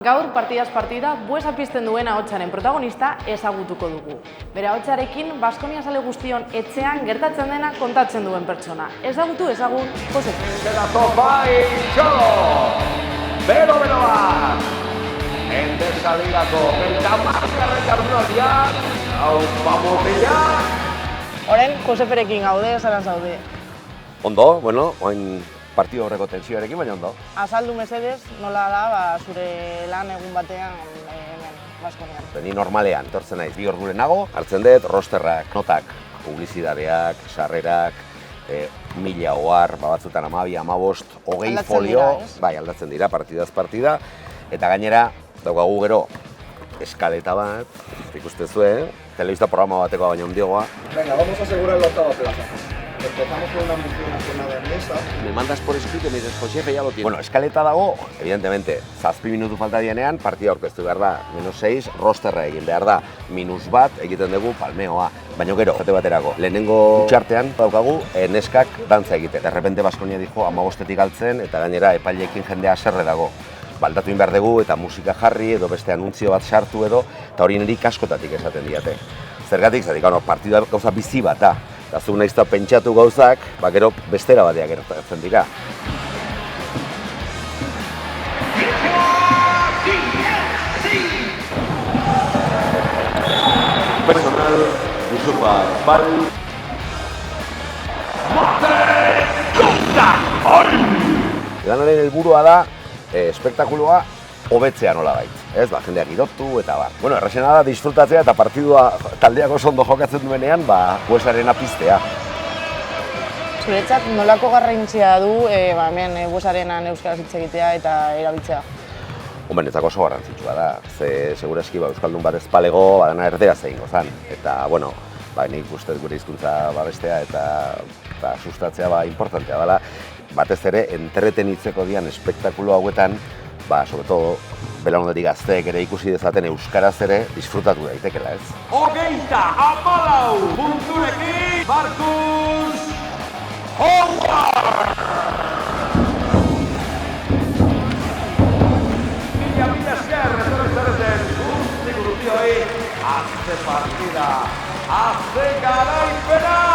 Gaur partidaz partida, buesa pizten duen ahotsaren protagonista ezagutuko dugu. Bere ahotsarekin Baskonia zale guztion etxean gertatzen dena kontatzen duen pertsona. Ezagutu ezagun, Jose. Pedazo bai, txolo! Bero-beroa! Endesalirako, bentamargarren jardunaldiak, haupa motilak! Orain, Joseperekin gaude, zaran zaude. Ondo, bueno, oain partido horreko tensioarekin, baina ondo. Azaldu mesedez, nola da zure lan egun batean hemen Baskonian. Ni normalean, etortzen naiz, 2 ordu lehenago, hartzen dut, rosterrak, notak, publizidadeak, sarrerak, 1000 ohar, batzutan 12, 15, 20 folio, bai, aldatzen dira, partidaz partida, eta gainera, daukagu gero, eskaleta bat, ikustezue, telebista programa bateko baina ondiogoa. Venga, vamos a asegurar la octava plaza. Empezamos con una mención de mesa. Me mandas por escrito y me dices, Josefe, ya lo tienes. Bueno, eskaleta dago, evidentemente, 7 minutu falta dienean, partida aurkeztu behar da, -6, rosterra egin behar da, -1 egiten dugu palmeoa. Baina gero, jate baterako, lehenengo txartean daukagu neskak dantza egiten. Derrepente Baskonia dijo 15-etik altzen, eta gainera epaileekin jendea haserre dago. Baldatu behar dugu eta musika jarri edo beste anuntzio bat sartu edo, eta hori niri kaskotatik esaten diate. Zergatik, zatik, partida gauza bizi bat da. Eta zu nahizta pentsatu gauzak, gero bestera bateak gertatzen dira. Personal, Yusufa, Bal... Lanaren helburua da, espektakuloa hobetzea nolabait. Ez, jendeak girotu eta bar. Bueno, errexena da disfrutatzea eta partidua taldeak oso ondo jokatzen duenean, buesarena piztea. Zuretzat, nolako garrantzia du hemen buesarenan euskaraz hitz egitea eta erabiltzea? Hombre, netzako oso garrantzitsua da. Ze, segurazki, euskaldun bat ezpalego, dana erderaz egingo zan. Eta, bueno, nik ustez gure hizkuntza babestea eta sustatzea importantea dela. Batez ere, entretenitzeko dian espektakulo hauetan, sobre todo, belaunaldi gazteek ere ikusi dezaten euskaraz ere disfrutatu daitekela, ez? 24 punturekin, Markus Howard! Mila esker, etorren guzti guztioi, azte partida, azte garaipena!